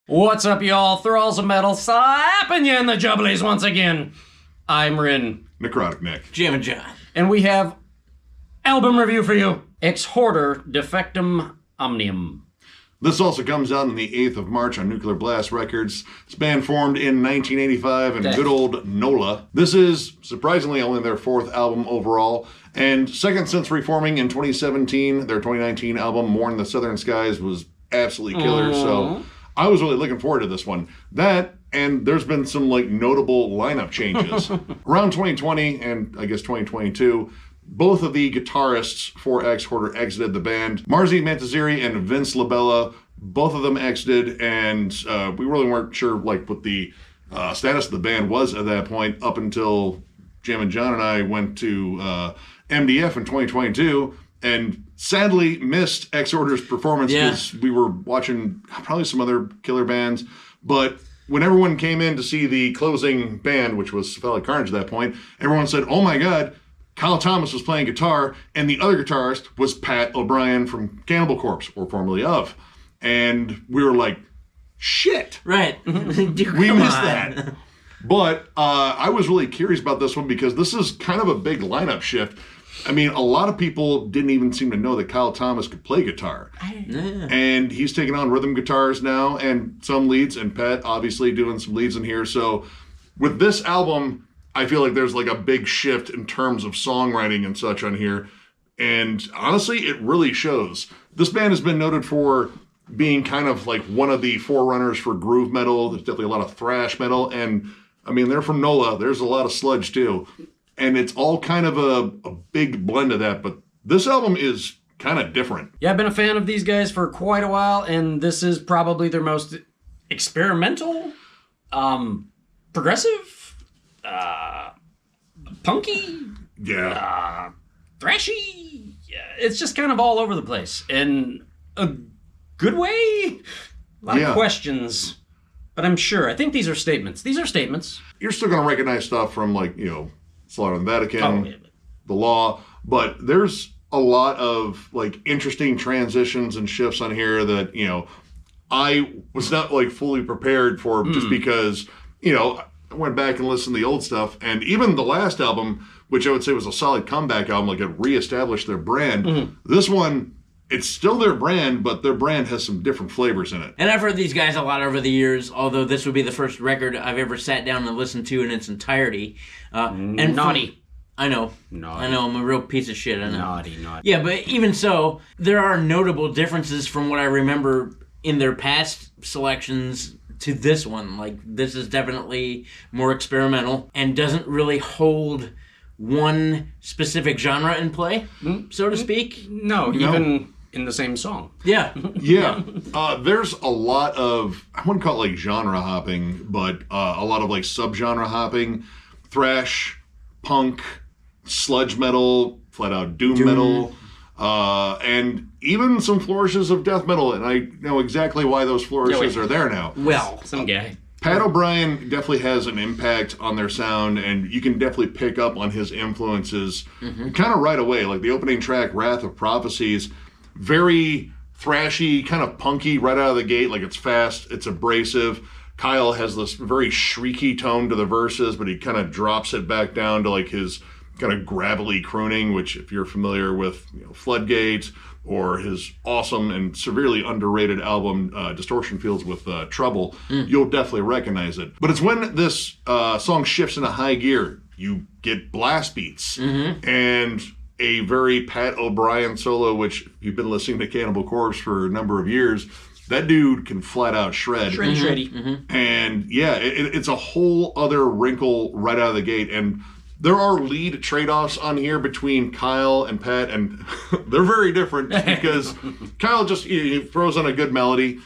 What's up, y'all? Thralls of Metal, slapping you in the jubblies once again. I'm Rin. Necrotic Nick. Jammin. And we have album review for you. Exhorder, Defectum Omnium. This also comes out on the 8th of March on Nuclear Blast Records. This band formed in 1985 in good old NOLA. This is, surprisingly, only their 4th album overall, and second since reforming in 2017. Their 2019 album, Mourn the Southern Skies, was absolutely killer, so I was really looking forward to this one. That, and there's been some notable lineup changes. Around 2020, and I guess 2022, both of the guitarists for Exhorder exited the band. Marzi Mantazeri and Vince Labella, both of them exited, and we really weren't sure what the status of the band was at that point up until Jammin John and I went to MDF in 2022 and sadly missed Exhorder's performance because we were watching probably some other killer bands. But when everyone came in to see the closing band, which was Cephalic Carnage at that point, everyone said, "Oh my God, Kyle Thomas was playing guitar, and the other guitarist was Pat O'Brien from Cannibal Corpse, or formerly of." And we were like, shit. Right. We missed that. But I was really curious about this one because this is kind of a big lineup shift. I mean, a lot of people didn't even seem to know that Kyle Thomas could play guitar. And he's taking on rhythm guitars now and some leads, and Pat obviously doing some leads in here. So with this album, I feel like there's a big shift in terms of songwriting and such on here. And honestly, it really shows. This band has been noted for being kind of one of the forerunners for groove metal. There's definitely a lot of thrash metal. And I mean, they're from NOLA. There's a lot of sludge too. And it's all kind of a big blend of that. But this album is kind of different. Yeah, I've been a fan of these guys for quite a while, and this is probably their most experimental, progressive, punky, thrashy. Yeah, it's just kind of all over the place in a good way. A lot of questions, but I'm sure. I think these are statements. You're still going to recognize stuff from Slaughter in the Vatican, The Law, but there's a lot of interesting transitions and shifts on here that I was not fully prepared for just because I went back and listened to the old stuff, and even the last album, which I would say was a solid comeback album, it reestablished their brand. This one, it's still their brand, but their brand has some different flavors in it. And I've heard these guys a lot over the years, although this would be the first record I've ever sat down and listened to in its entirety. And naughty. I know. Naughty. I know, I'm a real piece of shit, I know. Naughty. Yeah, but even so, there are notable differences from what I remember in their past selections to this one. This is definitely more experimental and doesn't really hold one specific genre in play, so to speak. No, even in the same song. Yeah. There's a lot of, I wouldn't call it genre hopping, but a lot of subgenre hopping. Thrash, punk, sludge metal, flat out doom metal, and even some flourishes of death metal. And I know exactly why those flourishes are there now. Well, some guy. Pat O'Brien definitely has an impact on their sound, and you can definitely pick up on his influences kind of right away. The opening track, Wrath of Prophecies, very thrashy, kind of punky right out of the gate. It's fast, it's abrasive. Kyle has this very shrieky tone to the verses, but he kind of drops it back down to his kind of gravelly crooning, which if you're familiar with Floodgate or his awesome and severely underrated album Distortion Fields with Trouble, you'll definitely recognize it. But it's when this song shifts into high gear, you get blast beats and a very Pat O'Brien solo, which if you've been listening to Cannibal Corpse for a number of years, that dude can flat out shred. Shreddy. And yeah, it's a whole other wrinkle right out of the gate. And there are lead trade-offs on here between Kyle and Pat, and they're very different because Kyle just he throws on a good melody,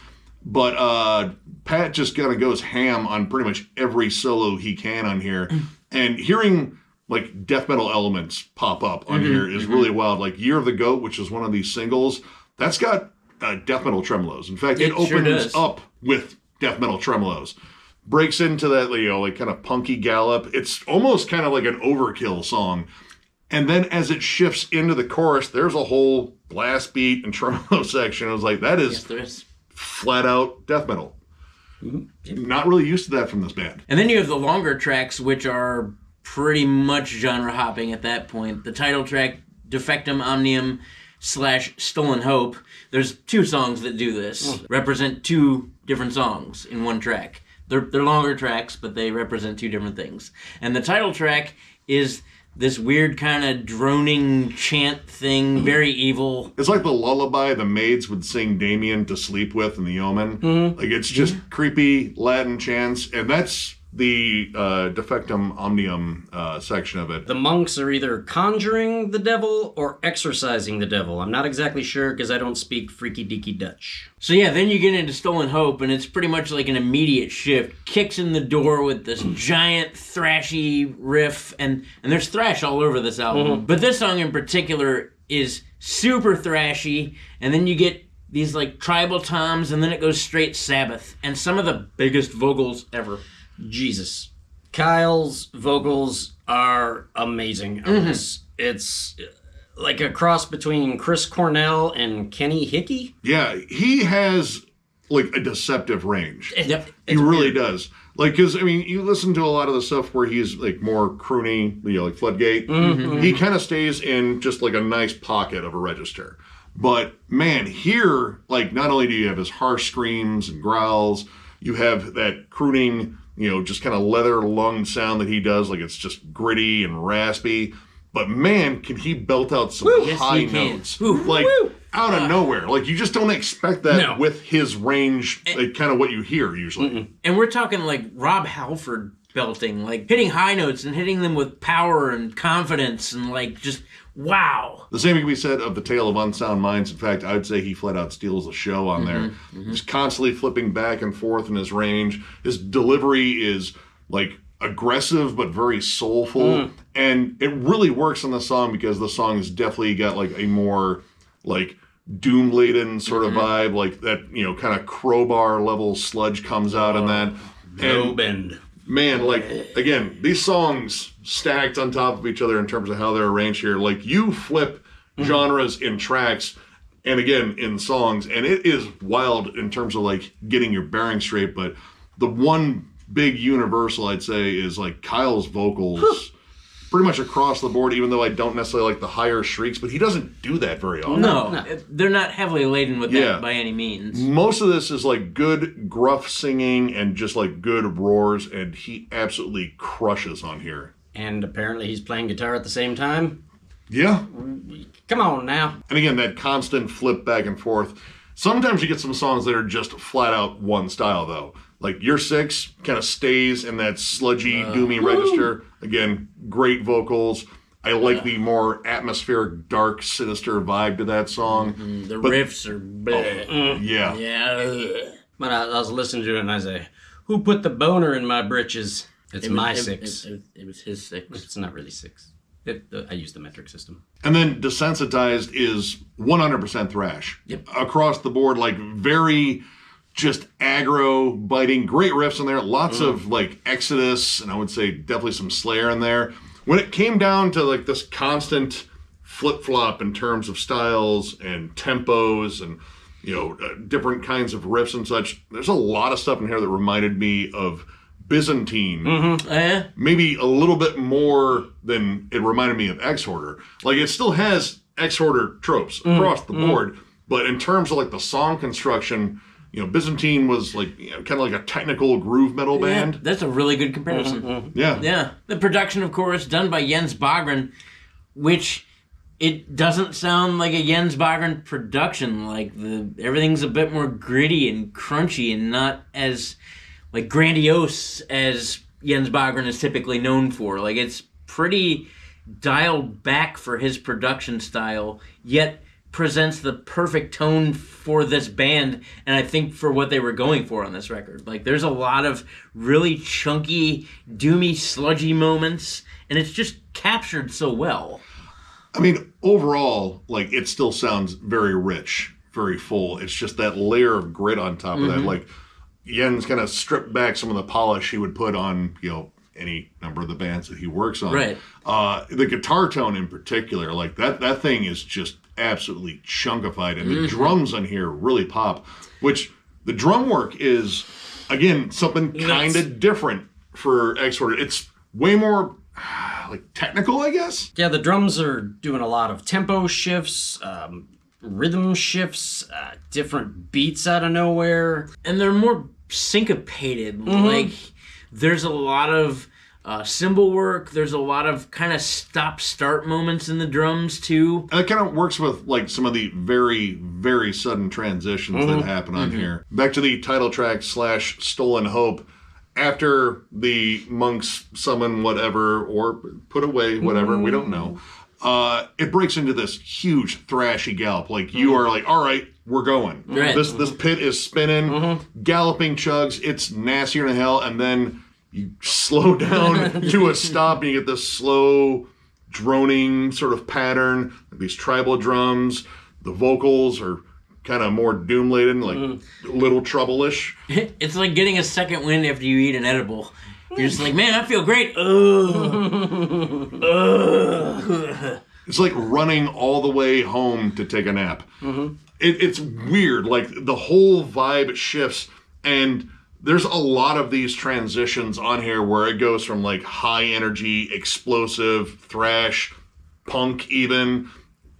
but Pat just kind of goes ham on pretty much every solo he can on here. And hearing death metal elements pop up on here is really wild. Year of the Goat, which is one of these singles, that's got death metal tremolos. In fact, it opens up with death metal tremolos. Breaks into that, kind of punky gallop. It's almost kind of like an Overkill song. And then as it shifts into the chorus, there's a whole blast beat and tremolo section. I was like, that is flat out death metal. Not really used to that from this band. And then you have the longer tracks, which are pretty much genre hopping at that point. The title track, Defectum Omnium / Stolen Hope. There's 2 songs that do this. Represent 2 different songs in one track. They're longer tracks, but they represent 2 different things. And the title track is this weird kind of droning chant thing, very evil. It's like the lullaby the maids would sing Damien to sleep with in The Omen. Like, it's just creepy Latin chants, and that's the Defectum Omnium section of it. The monks are either conjuring the devil or exorcising the devil. I'm not exactly sure because I don't speak freaky deaky Dutch. So yeah, then you get into Stolen Hope, and it's pretty much like an immediate shift. Kicks in the door with this giant thrashy riff, and there's thrash all over this album. But this song in particular is super thrashy, and then you get these like tribal toms, and then it goes straight Sabbath, and some of the biggest vocals ever. Jesus. Kyle's vocals are amazing on this. It's like a cross between Chris Cornell and Kenny Hickey. Yeah, he has like a deceptive range. Yep. He really does. Like, because, I mean, you listen to a lot of the stuff where he's like more croony, like Floodgate. He kind of stays in just like a nice pocket of a register. But man, here, like, not only do you have his harsh screams and growls, you have that crooning, just kind of leather lung sound that he does. Like, it's just gritty and raspy. But man, can he belt out some high notes. Like, out of nowhere. Like, you just don't expect that with his range, like, kind of what you hear usually. And we're talking like Rob Halford belting, like hitting high notes and hitting them with power and confidence and like just wow. The same can be said of The Tale of Unsound Minds. In fact, I would say he flat out steals the show on there. He's constantly flipping back and forth in his range. His delivery is like aggressive but very soulful. And it really works on the song because the song has definitely got like a more like doom-laden sort of vibe. Like that, kind of crowbar level sludge comes out in that. No bend. Man, like, again, these songs stacked on top of each other in terms of how they're arranged here. Like, you flip genres in tracks and, again, in songs, and it is wild in terms of, like, getting your bearings straight. But the one big universal, I'd say, is, like, Kyle's vocals pretty much across the board, even though I don't necessarily like the higher shrieks, but he doesn't do that very often. No. They're not heavily laden with that by any means. Most of this is like good gruff singing and just like good roars, and he absolutely crushes on here. And apparently he's playing guitar at the same time. Yeah. Come on now. And again, that constant flip back and forth. Sometimes you get some songs that are just flat out one style, though. Like Year 6 kind of stays in that sludgy, doomy register. Again, great vocals. I like the more atmospheric, dark, sinister vibe to that song. The riffs are bleh. Yeah. But I was listening to it and I say, who put the boner in my britches? It's my 6. It was his 6. It's not really 6. I use the metric system. And then Desensitized is 100% thrash. Yep. Across the board, like very just aggro, biting, great riffs in there. Lots of like Exodus, and I would say definitely some Slayer in there. When it came down to like this constant flip-flop in terms of styles and tempos and, different kinds of riffs and such, there's a lot of stuff in here that reminded me of Byzantine. Maybe a little bit more than it reminded me of Exhorder. Like, it still has Exhorder tropes across the board, but in terms of like the song construction, Byzantine was like kind of like a technical groove metal band. Yeah, that's a really good comparison. Yeah. The production, of course, done by Jens Bogren, which it doesn't sound like a Jens Bogren production. Like everything's a bit more gritty and crunchy and not as like grandiose as Jens Bogren is typically known for. Like, it's pretty dialed back for his production style, yet presents the perfect tone for this band, and I think for what they were going for on this record. Like, there's a lot of really chunky, doomy, sludgy moments, and it's just captured so well. I mean, overall, like, it still sounds very rich, very full. It's just that layer of grit on top of that. Like, Jens kind of stripped back some of the polish he would put on, any number of the bands that he works on. Right. The guitar tone in particular, like that thing is just absolutely chunkified, and the drums on here really pop, which the drum work is again, something kind of different for Exhorder. It's way more like technical, I guess. Yeah, the drums are doing a lot of tempo shifts, rhythm shifts, different beats out of nowhere. And they're more syncopated. Like, there's a lot of cymbal work. There's a lot of kind of stop-start moments in the drums, too. And it kind of works with, like, some of the very, very sudden transitions that happen on here. Back to the title track / Stolen Hope. After the monks summon whatever, or put away whatever, we don't know, it breaks into this huge thrashy gallop. Like, you are like, all right, we're going. Right. This pit is spinning, galloping chugs, it's nastier than hell, and then you slow down to a stop, and you get this slow, droning sort of pattern, like these tribal drums. The vocals are kind of more doom-laden, like little trouble-ish. It's like getting a second wind after you eat an edible. You're just like, man, I feel great. It's like running all the way home to take a nap. It's weird. Like, the whole vibe shifts, and there's a lot of these transitions on here where it goes from, like, high-energy, explosive, thrash, punk even,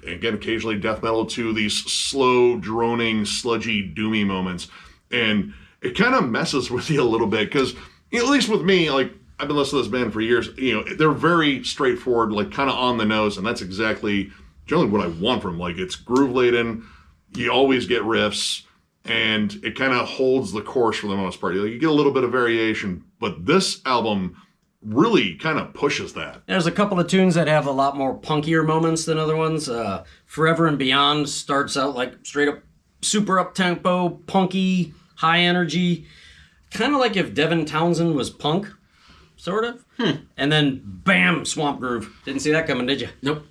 again, occasionally death metal, to these slow, droning, sludgy, doomy moments. And it kind of messes with you a little bit, because, at least with me, like, I've been listening to this band for years, they're very straightforward, like, kind of on the nose, and that's exactly generally what I want from them. Like, it's groove-laden, you always get riffs, and it kind of holds the course for the most part. You get a little bit of variation, but this album really kind of pushes that. There's a couple of tunes that have a lot more punkier moments than other ones. Forever and Beyond starts out like straight up super up-tempo, punky, high energy. Kind of like if Devin Townsend was punk, sort of. And then, bam, Swamp Groove. Didn't see that coming, did you? Nope.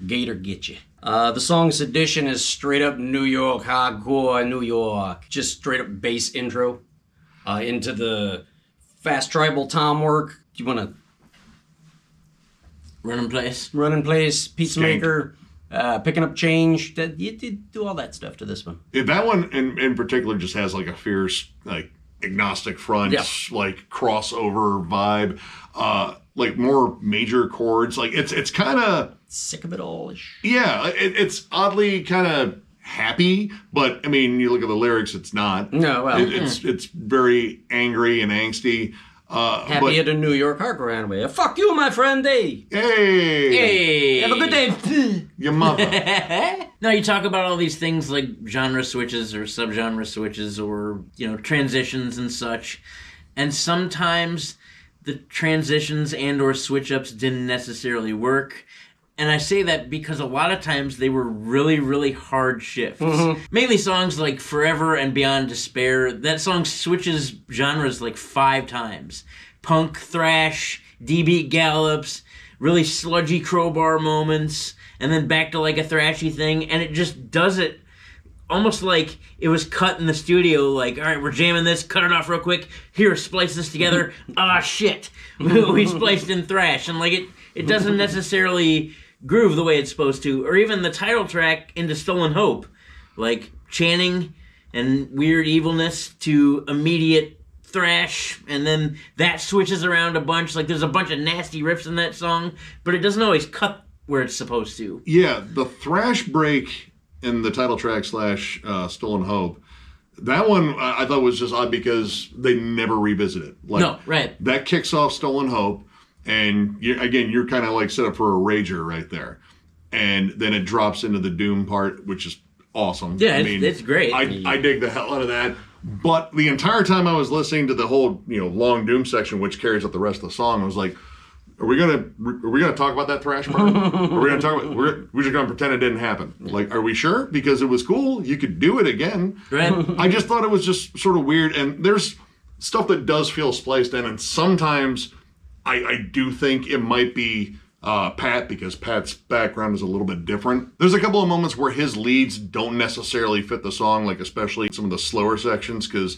Gator get you. The song Sedition is straight up New York, hardcore New York. Just straight up bass intro into the fast tribal tom work. You want to Run in place. Pizza maker, picking up change. You did do all that stuff to this one. Yeah, that one in particular just has like a fierce, like, agnostic front, like crossover vibe, like more major chords. Like, it's kind of sick of it all-ish. Yeah, it's oddly kind of happy, but I mean, you look at the lyrics, it's not. No, well, it's very angry and angsty. Happy at a New York hardcore anyway. Fuck you, my friend. Hey. Hey. Have a good day. Your mother. No, you talk about all these things like genre switches or subgenre switches or, transitions and such. And sometimes the transitions and or switch-ups didn't necessarily work. And I say that because a lot of times they were really, really hard shifts. Mainly songs like Forever and Beyond Despair. That song switches genres like 5 times. Punk, thrash, D-beat gallops, really sludgy crowbar moments, and then back to like a thrashy thing. And it just does it almost like it was cut in the studio. Like, all right, we're jamming this, cut it off real quick. Here, splice this together. Ah, shit. We spliced in thrash. And like it doesn't necessarily groove the way it's supposed to, or even the title track into Stolen Hope, like chanting and weird evilness to immediate thrash, and then that switches around a bunch. Like, there's a bunch of nasty riffs in that song, but it doesn't always cut where it's supposed to. Yeah, the thrash break in the title track / Stolen Hope, that one I thought was just odd because they never revisit it. Like, no, right. That kicks off Stolen Hope, and you're kind of like set up for a rager right there. And then it drops into the doom part, which is awesome. Yeah, it's great. I dig the hell out of that. But the entire time I was listening to the whole, long doom section, which carries up the rest of the song, I was like, are we gonna talk about that thrash part? Are we gonna talk about? We're just gonna pretend it didn't happen. Like, are we sure? Because it was cool. You could do it again. Right. I just thought it was just sort of weird. And there's stuff that does feel spliced in, and sometimes I do think it might be Pat, because Pat's background is a little bit different. There's a couple of moments where his leads don't necessarily fit the song, like especially some of the slower sections, because,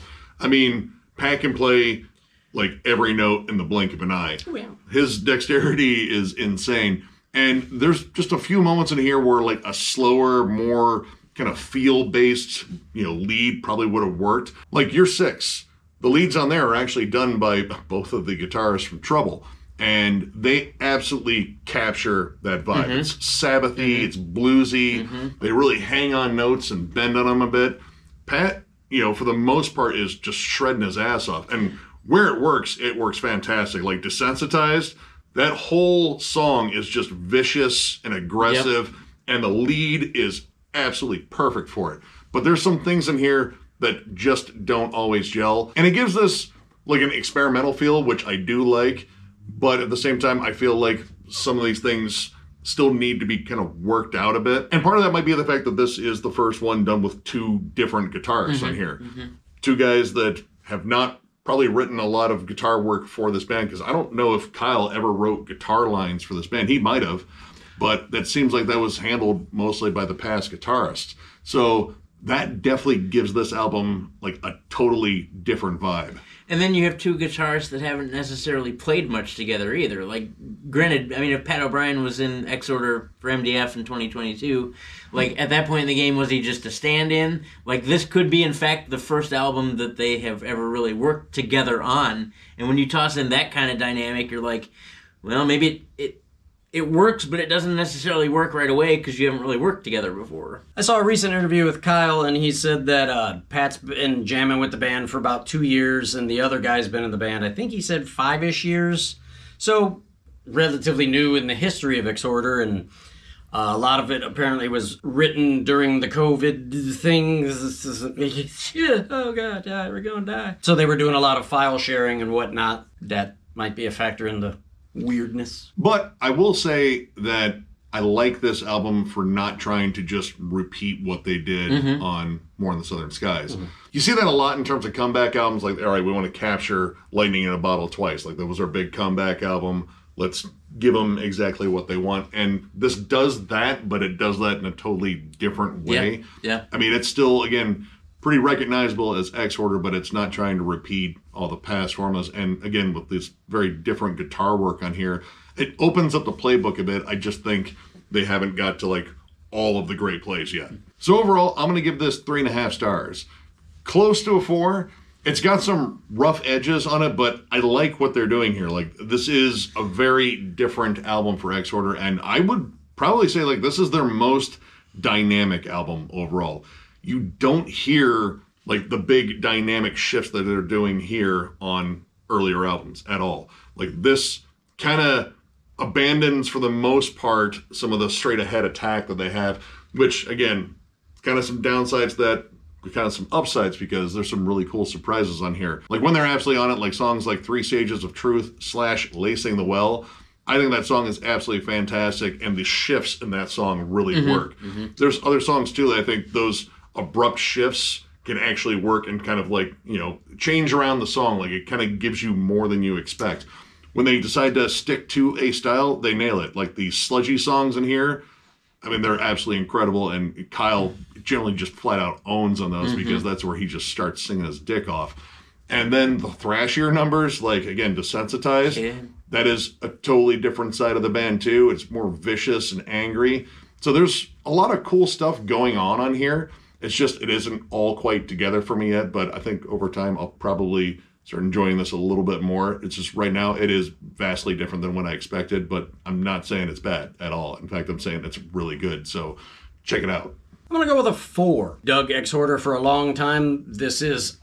Pat can play like every note in the blink of an eye. Oh, yeah. His dexterity is insane. And there's just a few moments in here where like a slower, more kind of feel-based, lead probably would have worked. Like, You're Six. The leads on there are actually done by both of the guitarists from Trouble, and they absolutely capture that vibe. It's Sabbathy, it's bluesy. They really hang on notes and bend on them a bit. Pat, for the most part, is just shredding his ass off. And where it works fantastic. Like Desensitized, that whole song is just vicious and aggressive, and the lead is absolutely perfect for it. But there's some things in here that just don't always gel. And it gives this like an experimental feel, which I do like. But at the same time, I feel like some of these things still need to be kind of worked out a bit. And part of that might be the fact that this is the first one done with two different guitarists on here. Two guys that have not probably written a lot of guitar work for this band, because I don't know if Kyle ever wrote guitar lines for this band. He might have, but that seems like that was handled mostly by the past guitarists. So that definitely gives this album like a totally different vibe. And then you have two guitarists that haven't necessarily played much together either. Like, granted, I mean, if Pat O'Brien was in Exhorder for MDF in 2022, like, at that point in the game, was he just a stand-in? Like, this could be, in fact, the first album that they have ever really worked together on. And when you toss in that kind of dynamic, you're like, well, maybe it works, but it doesn't necessarily work right away because you haven't really worked together before. I saw a recent interview with Kyle, and he said that Pat's been jamming with the band for about 2 years, and the other guy's been in the band, I think he said 5-ish years. So, relatively new in the history of Exhorder, and a lot of it apparently was written during the COVID thing. Oh, God, we're going to die. So they were doing a lot of file sharing and whatnot. That might be a factor in the weirdness. But I will say that I like this album for not trying to just repeat what they did on More in the Southern Skies. You see that a lot in terms of comeback albums, like, all right, we want to capture lightning in a bottle twice. Like, that was our big comeback album. Let's give them exactly what they want. And this does that, but it does that in a totally different way. Yeah. I mean, it's still, again, pretty recognizable as Exhorder, but it's not trying to repeat all the past formulas. And again, with this very different guitar work on here, it opens up the playbook a bit. I just think they haven't got to like all of the great plays yet. So overall, I'm going to give this 3.5 stars. Close to a 4. It's got some rough edges on it, but I like what they're doing here. Like, this is a very different album for Exhorder, and I would probably say like this is their most dynamic album overall. You don't hear like the big dynamic shifts that they're doing here on earlier albums at all. Like, this kind of abandons for the most part some of the straight ahead attack that they have, which again, kind of some downsides that kind of some upsides, because there's some really cool surprises on here. Like when they're absolutely on it, like songs like 3 Stages of Truth / Lacing the Well. I think that song is absolutely fantastic, and the shifts in that song really work. There's other songs too that I think those abrupt shifts can actually work and kind of like, change around the song. Like, it kind of gives you more than you expect. When they decide to stick to a style, they nail it. Like the sludgy songs in here, I mean, they're absolutely incredible, and Kyle generally just flat out owns on those because that's where he just starts singing his dick off. And then the thrashier numbers, like, again, Desensitized, that is a totally different side of the band too. It's more vicious and angry. So there's a lot of cool stuff going on here. It's just, it isn't all quite together for me yet, but I think over time I'll probably start enjoying this a little bit more. It's just right now it is vastly different than what I expected, but I'm not saying it's bad at all. In fact, I'm saying it's really good. So check it out. I'm going to go with a 4. Dug Exhorder for a long time. This is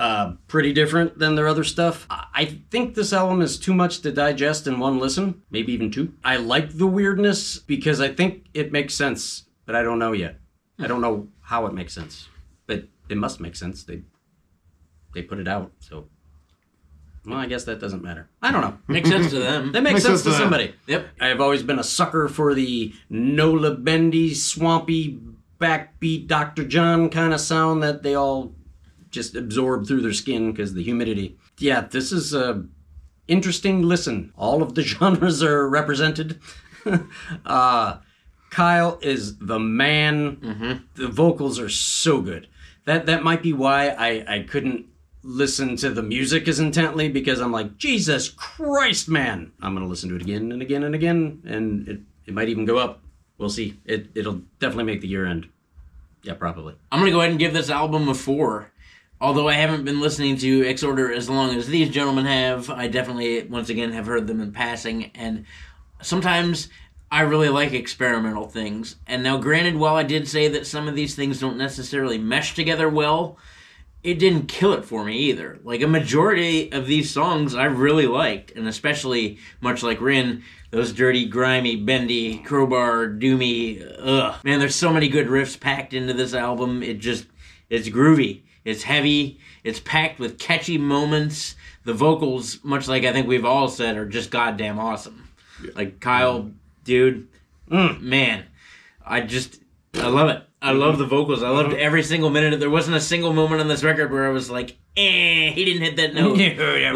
pretty different than their other stuff. I think this album is too much to digest in one listen, maybe even 2. I like the weirdness because I think it makes sense, but I don't know yet. I don't know how it makes sense, but it must make sense. They put it out, so... Well, I guess that doesn't matter. I don't know. Makes sense to them. That makes sense to them. somebody. Yep. I have always been a sucker for the NOLA bendy, swampy, backbeat Dr. John kind of sound that they all just absorb through their skin because of the humidity. Yeah, this is a interesting listen. All of the genres are represented. Kyle is the man. The vocals are so good. That might be why I couldn't listen to the music as intently, because I'm like, Jesus Christ, man. I'm going to listen to it again and again and again, and it might even go up. We'll see. It'll definitely make the year end. Yeah, probably. I'm going to go ahead and give this album a 4. Although I haven't been listening to Exhorder as long as these gentlemen have, I definitely, once again, have heard them in passing, and sometimes I really like experimental things. And now, granted, while I did say that some of these things don't necessarily mesh together well, it didn't kill it for me either. Like, a majority of these songs I really liked, and especially, much like Rin, those dirty, grimy, bendy, crowbar, doomy, Man, there's so many good riffs packed into this album. It's groovy. It's heavy. It's packed with catchy moments. The vocals, much like I think we've all said, are just goddamn awesome. Yeah. Like, Kyle, dude, man, I love it. I love the vocals. I loved every single minute. There wasn't a single moment on this record where I was like, he didn't hit that note.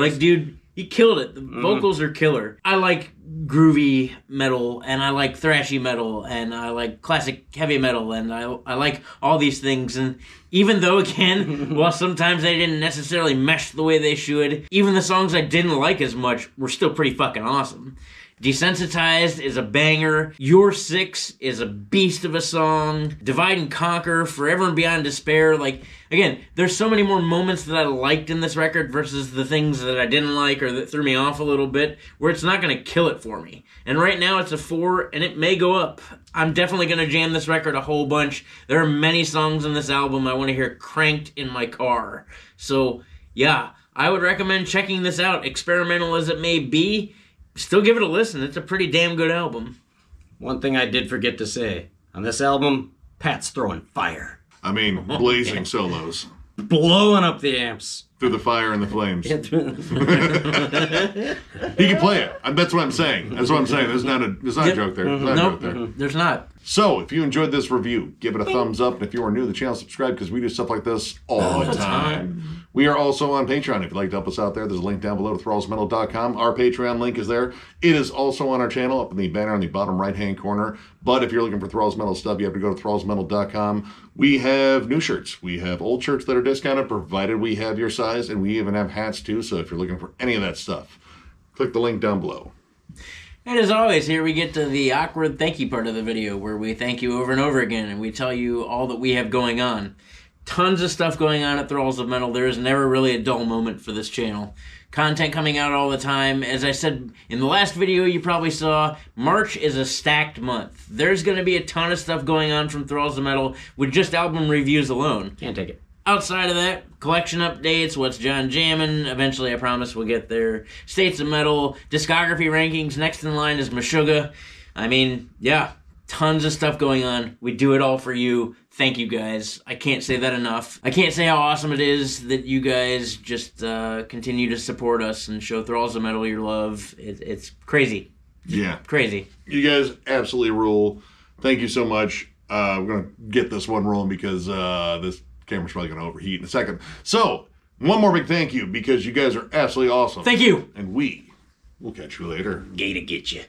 Like, dude, he killed it. The vocals are killer. I like groovy metal, and I like thrashy metal, and I like classic heavy metal, and I like all these things. And even though, again, while sometimes they didn't necessarily mesh the way they should, even the songs I didn't like as much were still pretty fucking awesome. Desensitized is a banger. Your Six is a beast of a song. Divide and Conquer, Forever and Beyond Despair. Like, again, there's so many more moments that I liked in this record versus the things that I didn't like or that threw me off a little bit, where it's not going to kill it for me. And right now it's a 4, and it may go up. I'm definitely going to jam this record a whole bunch. There are many songs on this album I want to hear cranked in my car. So, yeah, I would recommend checking this out. Experimental as it may be, still give it a listen. It's a pretty damn good album. One thing I did forget to say. On this album, Pat's throwing fire. I mean, blazing solos. Blowing up the amps. Through the fire and the flames. He can play it. That's what I'm saying. There's not a joke there. There's not. So, if you enjoyed this review, give it a thumbs up. And if you are new to the channel, subscribe, because we do stuff like this all the time. We are also on Patreon. If you'd like to help us out there, there's a link down below to thrallsmetal.com. Our Patreon link is there. It is also on our channel, up in the banner on the bottom right-hand corner. But if you're looking for Thralls Metal stuff, you have to go to thrallsmetal.com. We have new shirts. We have old shirts that are discounted, provided we have your size, and we even have hats too. So if you're looking for any of that stuff, click the link down below. And as always, here we get to the awkward thank you part of the video, where we thank you over and over again, and we tell you all that we have going on. Tons of stuff going on at Thralls of Metal. There is never really a dull moment for this channel. Content coming out all the time. As I said in the last video you probably saw, March is a stacked month. There's going to be a ton of stuff going on from Thralls of Metal with just album reviews alone. Can't take it. Outside of that, collection updates, what's John Jammin', eventually I promise we'll get there, States of Metal, discography rankings, next in line is Meshuggah. I mean, yeah, tons of stuff going on. We do it all for you. Thank you guys. I can't say that enough. I can't say how awesome it is that you guys just continue to support us and show Thralls of Metal your love. It's crazy. Yeah. Crazy. You guys absolutely rule. Thank you so much. We're going to get this one rolling because this camera's probably going to overheat in a second. So, one more big thank you, because you guys are absolutely awesome. Thank you. And we'll catch you later. Gator get you.